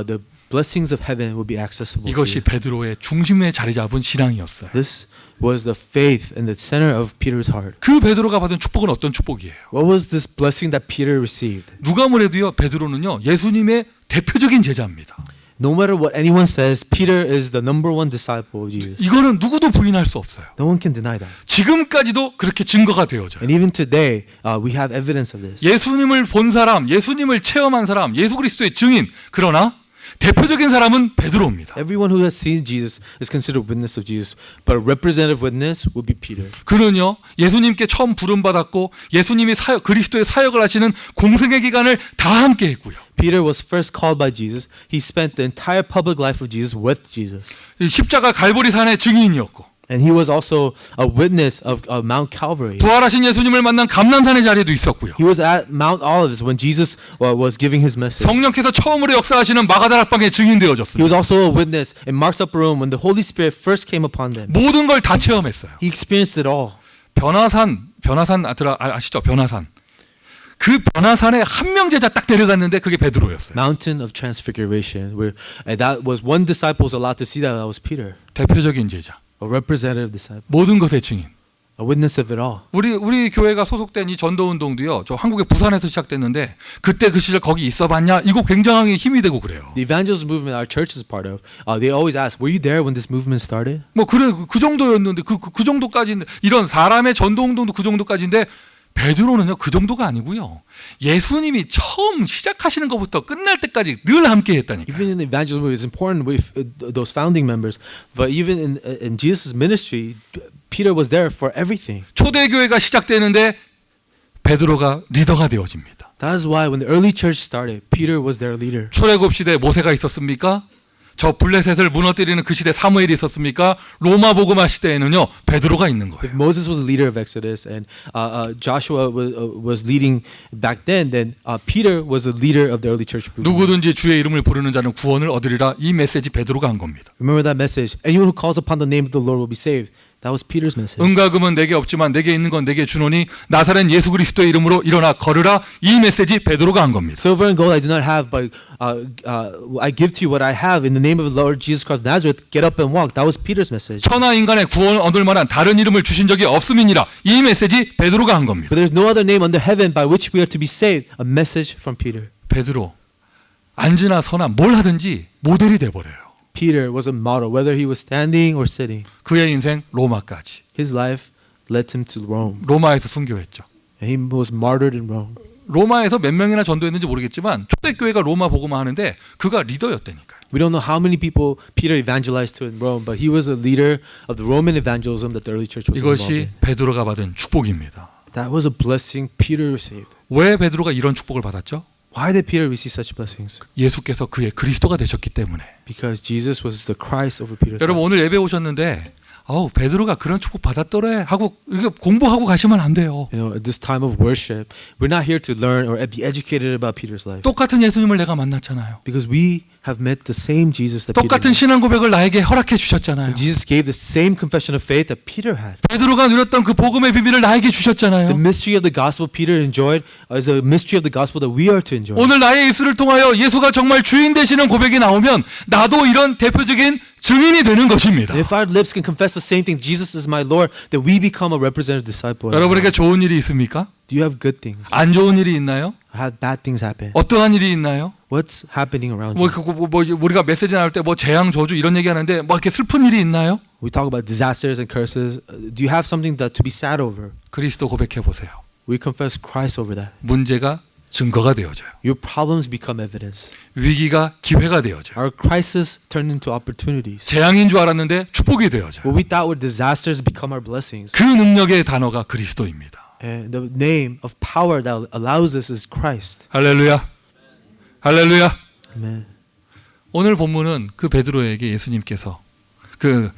the blessings of heaven will be accessible to 이것이 you. 베드로의 중심에 자리 잡은 신앙이었어요. This was the faith in the center of Peter's heart. 그 베드로가 받은 축복은 어떤 축복이에요? What was this blessing that Peter received? 누가 뭐래도요 베드로는요 예수님의 대표적인 제자입니다. No matter what anyone says, Peter is the number one disciple of Jesus. 이거는 누구도 부인할 수 없어요. No one can deny that. 지금까지도 그렇게 증거가 되어져요. And even today, we have evidence of this. 예수님을 본 사람, 예수님을 체험한 사람, 예수 그리스도의 증인. 그러나 대표적인 사람은 베드로입니다. Everyone who has seen Jesus is considered witness of Jesus, but a representative witness would be Peter. 그는요 예수님께 처음 부름받았고 예수님이 그리스도의 사역을 하시는 공생의 기간을 다 함께 했고요. Peter was first called by Jesus. He spent the entire public life of Jesus with Jesus. 십자가 갈보리산의 증인이었고 And he was also a witness of Mount Calvary. 부활하신 예수님을 만난 감람산의 자리에도 있었고요. He was at Mount Olives when Jesus was giving his message. 성령께서 처음으로 역사하시는 마가다락방의 증인 He 되어졌습니다. was also a witness in Mark's upper room when the Holy Spirit first came upon them. 모든 걸 다 체험했어요. He experienced it all. 변화산 아시죠? 변화산. 그 변화산에 한 명 제자 딱 데려갔는데 그게 베드로였어요. Mountain of Transfiguration, where that was one disciple was allowed to see that was Peter, 대표적인 제자. a representative disciple. 모든 것의 증인. a witness of it all. 우리 교회가 소속된 이 전도 운동도요. 저 한국의 부산에서 시작됐는데 그때 그 시절 거기 있어봤냐? 이거 굉장히 힘이 되고 그래요. The evangelism movement our church is part of, they always ask, were you there when this movement started? 뭐 그래 그 정도였는데 그 정도까지인데 이런 사람의 전도 운동도 그 정도까지인데 베드로는요 그 정도가 아니고요. 예수님이 처음 시작하시는 것부터 끝날 때까지 늘 함께 했다니까. Even in the evangelism movement, it's important with those founding members, but even in Jesus' ministry, Peter was there for everything. 초대교회가 시작되는데 베드로가 리더가 되어집니다. That is why when the early church started, Peter was their leader. 출애굽 시대에 모세가 있었습니까? 저 블레셋을 무너뜨리는 그 시대 사무엘이 있었습니까? 로마 복음화 시대에는요 베드로가 있는 거예요. If Moses was the leader of Exodus and Joshua was leading back then Peter was the leader of the early church movement. 누구든지 주의 이름을 부르는 자는 구원을 얻으리라. 이 메시지 베드로가 한 겁니다. Remember that message. Anyone who calls upon the name of the Lord will be saved. That was Peter's message. 은과 금은 내게 없지만 내게 있는 건 내게 주노니 나사렛 예수 그리스도의 이름으로 일어나 걸으라. 이 메시지 베드로가 한 겁니다. Silver and gold I do not have, but I give to you what I have in the name of the Lord Jesus Christ of Nazareth. Get up and walk. That was Peter's message. 천하 인간의 구원을 얻을 만한 다른 이름을 주신 적이 없음이니라. 이 메시지 베드로가 한 겁니다. But there's no other name under heaven by which we are to be saved. A message from Peter. 베드로 앉으나 서나 뭘 하든지 모델이 돼 버려요. Peter was a model, whether he was standing or sitting. 그의 인생 로마까지. His life led him to Rome. 로마에서 순교했죠. And he was martyred in Rome. 로마에서 몇 명이나 전도했는지 모르겠지만 초대교회가 로마 복음화 하는데 그가 리더였다니까요. We don't know how many people Peter evangelized to in Rome, but he was a leader of the Roman evangelism that the early church was involved 이것이 in. 베드로가 받은 축복입니다. That was a blessing Peter received. 왜 베드로가 이런 축복을 받았죠? Why did Peter receive such blessings? 예수께서 그의 그리스도가 되셨기 때문에. Because Jesus was the Christ over Peter's 여러분 life. 오늘 예배 오셨는데 베드로가 그런 축복 받았더래 하고 이렇게 공부하고 가시면 안 돼요. You know, at this time of worship, we're not here to learn or be educated about Peter's life. 똑같은 예수님을 내가 만났잖아요. Because we have met the same Jesus that Peter 똑같은 met. 신앙 고백을 나에게 허락해 주셨잖아요. Jesus gave the same confession of faith that Peter had. 베드로가 누렸던 그 복음의 비밀을 나에게 The 주셨잖아요. mystery of the gospel Peter enjoyed is a mystery of the gospel that we are to enjoy. 오늘 나의 입술을 통하여 예수가 정말 주인 되시는 고백이 나오면 나도 이런 대표적인 증인이 되는 것입니다. If our lips can confess the same thing, Jesus is my Lord, then we become a representative disciple. 여러분에게 좋은 일이 있습니까? Do you have good things? 안 좋은 일이 있나요? Have bad things happen? 어떠한 일이 있나요? What's happening around you? 우리가 메시지 나눌 때 재앙 저주 이런 얘기 하는데 이렇게 슬픈 일이 있나요? We talk about disasters and curses. Do you have something that to be sad over? 그리스도 고백해 보세요. We confess Christ over that. 문제가 증거가 되어져요. Your problems become evidence. 위기가 기회가 되어져요. Our crisis turn into opportunities. 재앙인 줄 알았는데 축복이 되어져요. What we thought were disasters become our blessings. 그 능력의 단어가 그리스도입니다. And the name of power that allows us is Christ. 할렐루야. 할렐루야. Amen. 오늘 본문은 그 베드로에게 예수님께서 그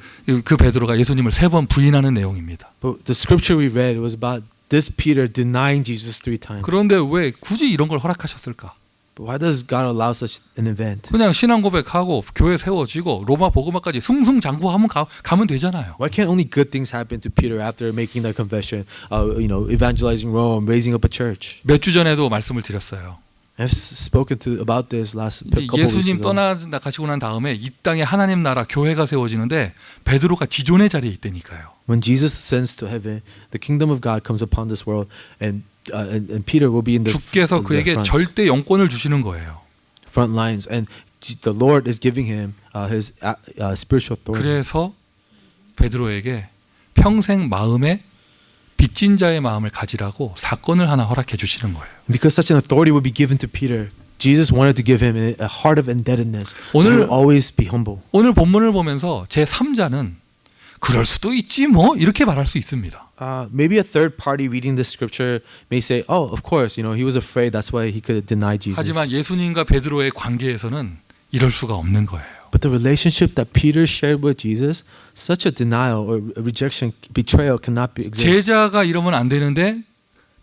베드로가 예수님을 3번 부인하는 내용입니다. But the scripture we read was about this Peter denying Jesus 3 times. 그런데 왜 굳이 이런 걸 허락하셨을까? But why does God allow such an event? 그냥 신앙 고백하고 교회 세워지고 로마 복음화까지 승승장구하면 가면 되잖아요. Why can't only good things happen to Peter after making that confession? Evangelizing Rome, raising up a church. 몇 주 전에도 말씀을 드렸어요. I've spoken about this last couple weeks 예수님 ago. 떠나가시고 난 다음에 이 땅에 하나님 나라 교회가 세워지는데 베드로가 지존의 자리에 있다니까요. When Jesus ascends to heaven, the kingdom of God comes upon this world, and Peter will be in the 주께서 그에게 절대 영권을 주시는 거예요. front lines, and the Lord is giving him his spiritual authority. 그래서 베드로에게 평생 마음에 빚진 자의 마음을 가지라고 사건을 하나 허락해 주시는 거예요. Because such an authority would be given to Peter, Jesus wanted to give him a heart of indebtedness. So he 오늘 would always be humble. 오늘 본문을 보면서 제 3자는 그럴 수도 있지 뭐 이렇게 말할 수 있습니다. Maybe a third party reading this scripture may say, "Oh, of course, he was afraid. That's why he could deny Jesus." 하지만 예수님과 베드로의 관계에서는 이럴 수가 없는 거예요. But the relationship that Peter shared with Jesus, such a denial or rejection, betrayal cannot be exist. 제자가 이러면 안 되는데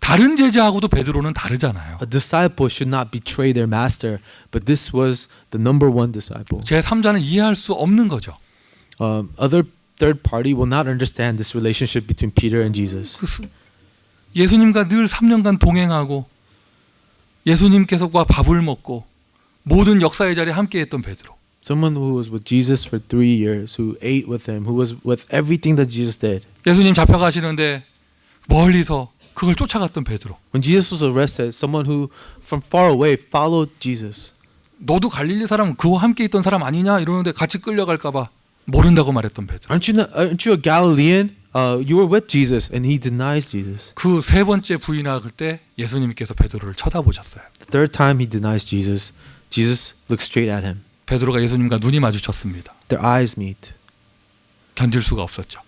다른 제자하고도 베드로는 다르잖아요. A disciple should not betray their master, but this was the number one disciple. 제 3자는 이해할 수 없는 거죠. Other third party will not understand this relationship between Peter and Jesus. 예수님과 늘 3년간 동행하고 예수님께서와 밥을 먹고 모든 역사의 자리에 함께했던 베드로. Someone who was with Jesus for 3 years, who ate with him, who was with everything that Jesus did. 예수님 잡혀가시는데 멀리서 그걸 쫓아갔던 베드로. When Jesus was arrested, someone who from far away followed Jesus. 너도 갈릴리 사람 그와 함께 있던 사람 아니냐 이러는데 같이 끌려갈까 봐 모른다고 말했던 베드로. Aren't you a Galilean? You were with Jesus, and he denies Jesus. 그 세 번째 부인할 때 예수님께서 베드로를 쳐다보셨어요. The third time he denies Jesus, Jesus looks straight at him. 베드로가 예수님과 눈이 마주쳤습니다. Their eyes meet. 견딜 수가 없었죠.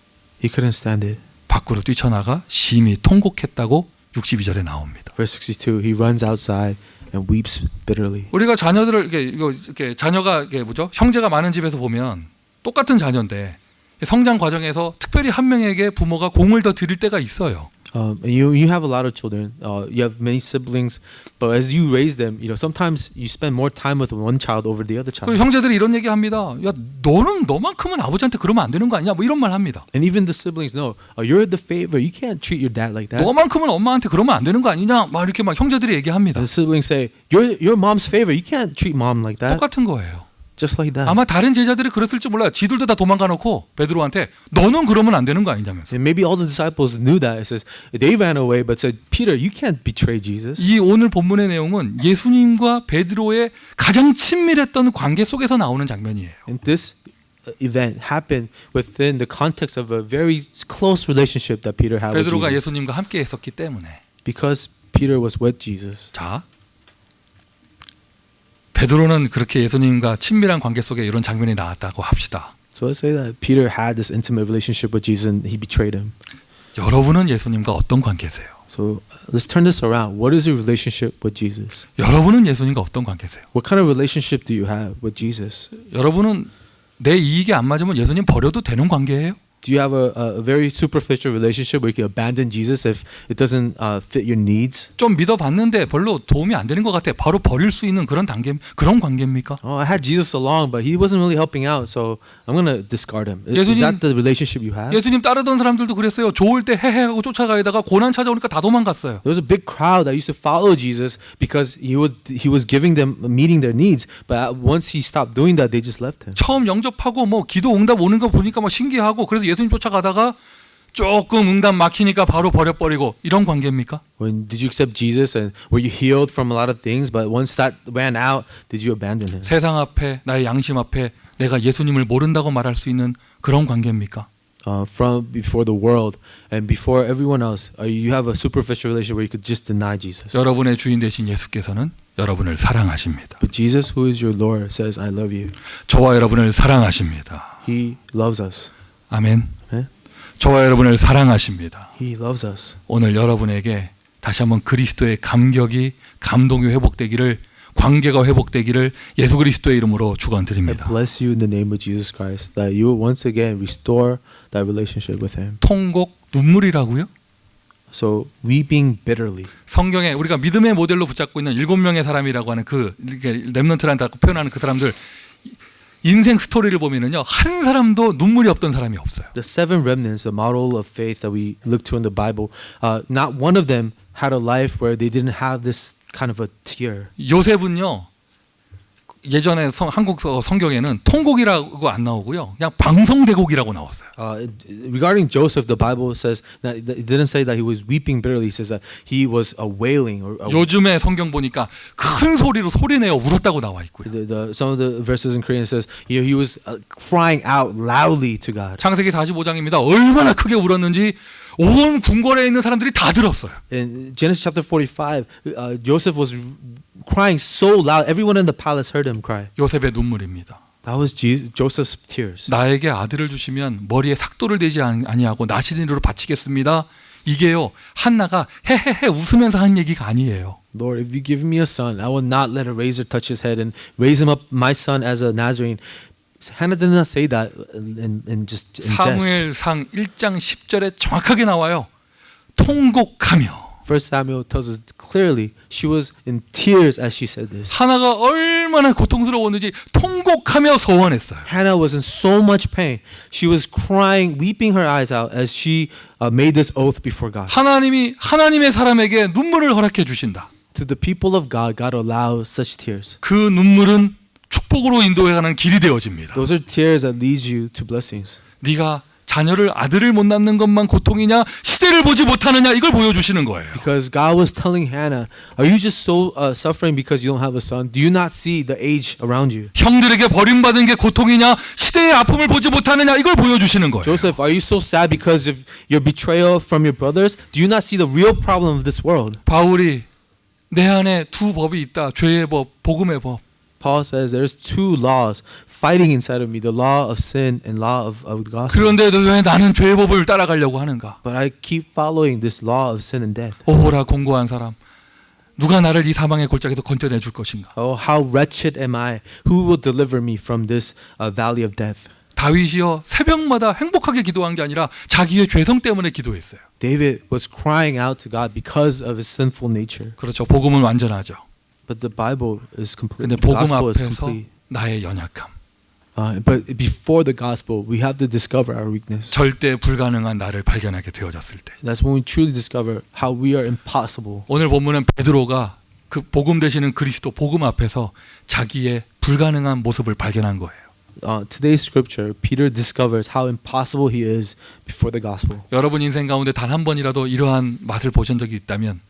He couldn't stand it. 밖으로 뛰쳐나가 심히 통곡했다고 62절에 나옵니다. Verse 62, he runs outside and weeps bitterly. 우리가 자녀들을 이렇게 자녀가 이게 뭐죠? 형제가 많은 집에서 보면 똑같은 자녀인데 성장 과정에서 특별히 한 명에게 부모가 공을 더 드릴 때가 있어요. You have a lot of children. You have many siblings, but as you raise them, sometimes you spend more time with one child over the other 그 child. 형제들이 이런 얘기 합니다. 야, 너는 너만큼은 아버지한테 그러면 안 되는 거 아니야? 뭐 이런 말 합니다. And even the siblings know, you're the favorite. You can't treat your dad like that. 너만큼은 엄마한테 그러면 안 되는 거 아니냐? 막 이렇게 막 형제들이 얘기합니다. The siblings say, you're mom's favorite. You can't treat mom like that. 똑같은 거예요. Just like that. 아마 다른 제자들이 그랬을지 몰라요. 지들도 다 도망가 놓고 베드로한테 너는 그러면 안 되는 거 아니냐면서. And maybe all the disciples knew that. It says they ran away, but said, Peter, you can't betray Jesus. 이 오늘 본문의 내용은 예수님과 베드로의 가장 친밀했던 관계 속에서 나오는 장면이에요. And this event happened within the context of a very close relationship that Peter had with 베드로가 Jesus. 예수님과 함께 했었기 때문에. Because Peter was with Jesus. 자, 베드로는 그렇게 예수님과 친밀한 관계 속에 이런 장면이 나왔다고 합시다. So let's say that Peter had this intimate relationship with Jesus and he betrayed him. 여러분은 예수님과 어떤 관계세요? So let's turn this around. What is your relationship with Jesus? 여러분은 예수님과 어떤 관계세요? What kind of relationship do you have with Jesus? 여러분은 내 이익에 안 맞으면 예수님 버려도 되는 관계예요? Do you have a very superficial relationship where you can abandon Jesus if it doesn't fit your needs? 좀 믿어봤는데 별로 도움이 안 되는 것 같아. 바로 버릴 수 있는 그런 그런 관계입니까? Oh, I had Jesus along, but he wasn't really helping out, so I'm going to discard him. Is that the relationship you have? 예수님 따르던 사람들도 그랬어요. 좋을 때 헤헤하고 쫓아가다가 고난 찾아오니까 다 도망갔어요. There was a big crowd that used to follow Jesus because he was giving them, meeting their needs, but once he stopped doing that, they just left him. 처음 영접하고 뭐 기도 응답 오는 거 보니까 막 신기하고 그래서 예수님 쫓아가다가 조금 응답 막히니까 바로 버려버리고 이런 관계입니까? When did you accept Jesus and were you healed from a lot of things, but once that ran out, did you abandon him? 세상 앞에 나의 양심 앞에 내가 예수님을 모른다고 말할 수 있는 그런 관계입니까? From before the world and before everyone else, you have a superficial relationship where you could just deny Jesus. 여러분의 주인 되신 예수께서는 여러분을 사랑하십니다. But Jesus, who is your Lord, says, I love you. 저와 여러분을 사랑하십니다. He loves us. 아멘. 네? 저와 여러분을 사랑하십니다. He loves us. 오늘 여러분에게 다시 한번 그리스도의 감격이 감동이 회복되기를 관계가 회복되기를 예수 그리스도의 이름으로 I 축원드립니다. bless you in the name of Jesus Christ that you will once again restore that relationship with Him. 통곡 눈물이라고요? So weeping bitterly. 성경에 우리가 믿음의 모델로 붙잡고 있는 7명의 사람이라고 하는 그 렘넌트란다고 표현하는 그 사람들 인생 스토리를 보면은요 한 사람도 눈물이 없던 사람이 없어요. The 7 remnants, the model of faith that we look to in the Bible, not one of them had a life where they didn't have this kind of a tear. 요셉은요 예전에 한국 성경에는 통곡이라고 안 나오고요 그냥 방송대곡이라고 나왔어요. Regarding Joseph, the Bible says that it didn't say that he was weeping bitterly. It says that he was wailing. 요즘에 성경 보니까 큰 소리로 소리내어 울었다고 나와 있고요. Some of the verses in Korean says he was crying out loudly to God. 창세기 45장입니다. 얼마나 크게 울었는지 온 궁궐에 있는 사람들이 다 들었어요. In Genesis chapter 45, Joseph was crying so loud. Everyone in the palace heard him cry. 요셉의 눈물입니다. That was Joseph's tears. 나에게 아들을 주시면 머리에 삭도를 대지 아니하고 나시린으로 바치겠습니다. 이게요 한나가 헤헤헤 웃으면서 한 얘기가 아니에요. Lord, if you give me a son, I will not let a razor touch his head and raise him up my son as a Nazarene. Hannah did not say that in just in jest. 사무엘상 1장 10절에 정확하게 나와요. 통곡하며. First Samuel tells us clearly she was in tears as she said this. 하나가 얼마나 고통스러웠는지 통곡하며 서원했어요. Hannah was in so much pain. She was crying, weeping her eyes out as she made this oath before God. 하나님이 하나님의 사람에게 눈물을 허락해 주신다. To the people of God, God allows such tears. 그 눈물은 축복으로 인도해가는 길이 되어집니다. Those are tears that leads you to blessings. 네가 자녀를 아들을 못 낳는 것만 고통이냐 시대를 보지 못하느냐 이걸 보여주시는 거예요. Because God was telling Hannah, are you just so suffering because you don't have a son? Do you not see the age around you? 형들에게 버림받은 게 고통이냐 시대의 아픔을 보지 못하느냐 이걸 보여주시는 거예요. Joseph, are you so sad because of your betrayal from your brothers? Do you not see the real problem of this world? 바울이 내 안에 두 법이 있다. 죄의 법, 복음의 법. Paul says there's two laws fighting inside of me, the law of sin and law of the gospel. 그런데도 왜 나는 죄의 법을 따라가려고 하는가? But I keep following this law of sin and death. 오호라 공고한 사람. 누가 나를 이 사망의 골짜기에서 건져내 줄 것인가? Oh, how wretched am I? Who will deliver me from this valley of death? 다윗이요 새벽마다 행복하게 기도한 게 아니라 자기의 죄성 때문에 기도했어요. David was crying out to God because of his sinful nature. 그렇죠. 복음은 완전하죠. But the Bible is complete. 근데 The 복음 gospel is 앞에서 complete. 나의 연약함, But before the gospel, we have to discover our weakness. 절대 불가능한 나를 발견하게 되어졌을 때. That's when we truly discover how we are impossible. 오늘 본문은 베드로가 그 복음 되시는 그리스도 복음 앞에서 자기의 불가능한 모습을 발견한 거예요. Today's scripture, Peter discovers how impossible he is before the gospel. 여러분 인생 가운데 단 한 번이라도 이러한 맛을 보신 적이 있다면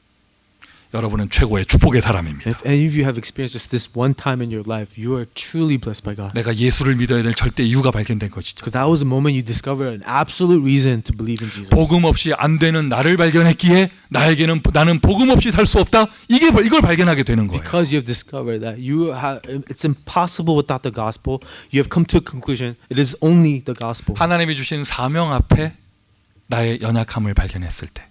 여러분은 최고의 축복의 사람입니다. If any of you have experienced just this one time in your life, you are truly blessed by God. 내가 예수를 믿어야 될 절대 이유가 발견된 것이죠. Because that was the moment you discover an absolute reason to believe in Jesus. 복음 없이 안 되는 나를 발견했기에 나는 복음 없이 살 수 없다. 이걸 발견하게 되는 거예요. Because you have discovered that it's impossible without the gospel, you have come to a conclusion. It is only the gospel. 하나님이 주신 사명 앞에 나의 연약함을 발견했을 때,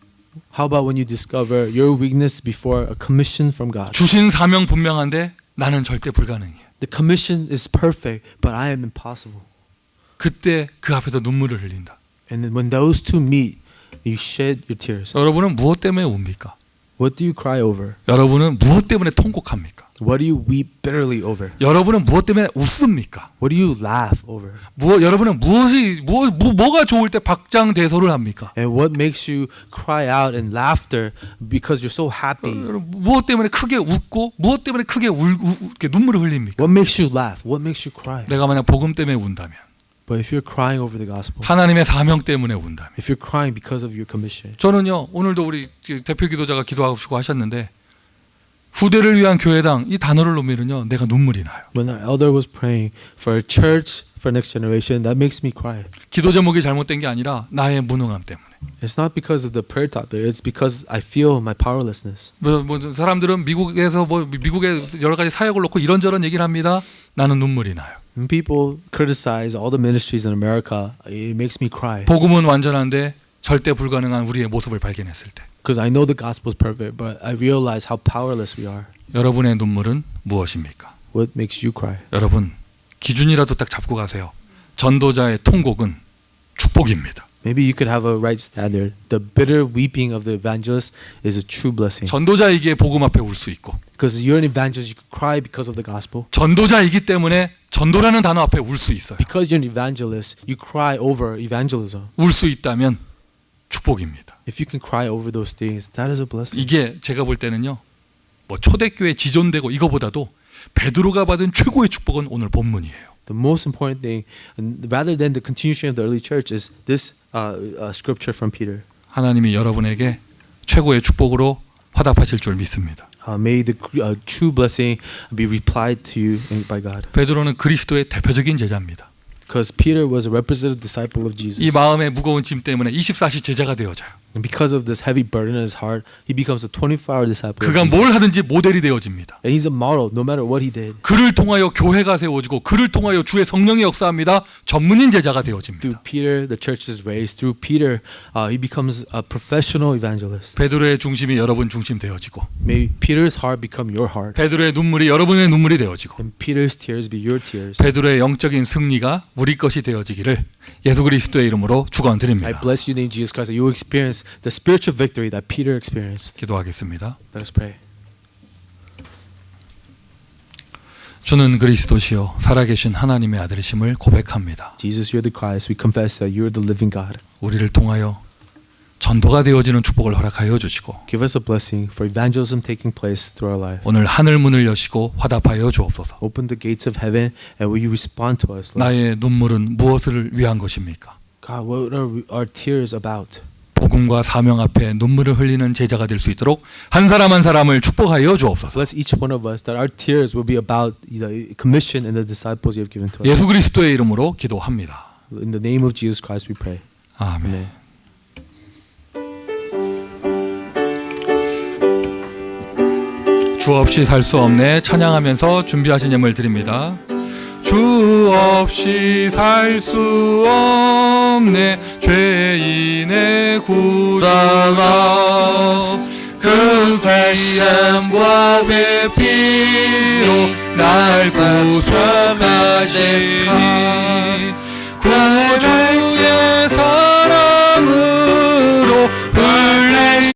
How about when you discover your weakness before a commission from God? 주신 사명 분명한데 나는 절대 불가능해요. The commission is perfect, but I am impossible. 그때 그 앞에서 눈물을 흘린다. And then when those two meet, you shed your tears. 여러분은 무엇 때문에 웁니까? What do you cry over? 여러분은 무엇 때문에 통곡합니까? What do you weep bitterly over? 여러분은 무엇 때문에 웃습니까? What do you laugh over? 여러분은 뭐가 좋을 때 박장대소를 합니까? And what makes you cry out in laughter because you're so happy? 무엇 때문에 크게 웃고 무엇 때문에 크게 이렇게 눈물을 흘립니까? What makes you laugh? What makes you cry? 내가 만약 복음 때문에 운다면, But if you're crying over the gospel, 하나님의 사명 때문에 운다면, if you're crying because of your commission, 저는요 오늘도 우리 대표 기도자가 기도하시고 하셨는데 후대를 위한 교회당 이 단어를 놓으면요 내가 눈물이 나요. when our elder was praying for a church for next generation, that makes me cry. 기도 제목이 잘못된 게 아니라 나의 무능함 때문에. It's not because of the prayer topic. It's because I feel my powerlessness. 사람들은 미국에서 미국의 여러 가지 사역을 놓고 이런저런 얘기를 합니다. 나는 눈물이 나요. When people criticize all the ministries in America, it makes me cry. 복음은 완전한데 절대 불가능한 우리의 모습을 발견했을 때. Because I know the gospel is perfect, but I realize how powerless we are. 여러분의 눈물은 무엇입니까? What makes you cry? 여러분 기준이라도 딱 잡고 가세요. 전도자의 통곡은 축복입니다. Maybe you could have a right standard. The bitter weeping of the evangelist is a true blessing. 전도자이기에 복음 앞에 울 수 있고, Because you're an evangelist, you could cry because of the gospel. 전도자이기 때문에 전도라는 단어 앞에 울 수 있어요. Because you're an evangelist, you cry over evangelism. 울 수 있다면 축복입니다. If you can cry over those things, that is a blessing. 이게 제가 볼 때는요, 뭐 초대교회 지존되고 이거보다도 베드로가 받은 최고의 축복은 오늘 본문이에요. The most important thing, rather than the continuation of the early church, is this scripture from Peter. 하나님이 여러분에게 최고의 축복으로 화답하실 줄 믿습니다. May the true blessing be replied to you by God. 베드로는 그리스도의 대표적인 제자입니다. Because Peter was a representative disciple of Jesus. 이 마음의 무거운 짐 때문에 24시 제자가 되어져요. And because of this heavy burden in his heart, he becomes a 24-hour disciple. 그가 of Jesus. 뭘 하든지 모델이 되어집니다. And he's a model no matter what he did. 그를 통하여 교회가 세워지고 그를 통하여 주의 성령이 역사합니다. 전문인 제자가 되어집니다. Through Peter, the church is raised. Through Peter, he becomes a professional evangelist. 베드로의 중심이 여러분 중심 되어지고 May Peter's heart become your heart. 베드로의 눈물이 여러분의 눈물이 되어지고 And Peter's tears be your tears. 베드로의 영적인 승리가 우리 것이 되어지기를 예수 그리스도의 이름으로 I 축원드립니다. bless you in the name of Jesus Christ that you will experience the spiritual victory that Peter experienced. 기도하겠습니다. Let us pray. 주는 그리스도시요 살아계신 하나님의 아들이심을 고백합니다. Jesus, you're the Christ. We confess that you're the living God. 우리를 통하여 전도가 되어지는 축복을 허락하여 주시고 Give us a blessing for evangelism taking place through our life. 오늘 하늘 문을 여시고 화답하여 주옵소서. Open the gates of heaven and will you respond to us, Lord? 나의 눈물은 무엇을 위한 것입니까? God, what are our tears about? 복음과 사명 앞에 눈물을 흘리는 제자가 될 수 있도록 한 사람 한 사람을 축복하여 주옵소서. Bless each one of us that our tears will be about the commission and the disciples you have given to us. 예수 그리스도의 이름으로 기도합니다. In the name of Jesus Christ we pray. 아멘. 주 없이 살 수 없네 찬양하면서 준비하신 예물 드립니다. 주 없이 살 수 없네 죄인의 구주가 그 귀한 보배 피로 날 구속하시니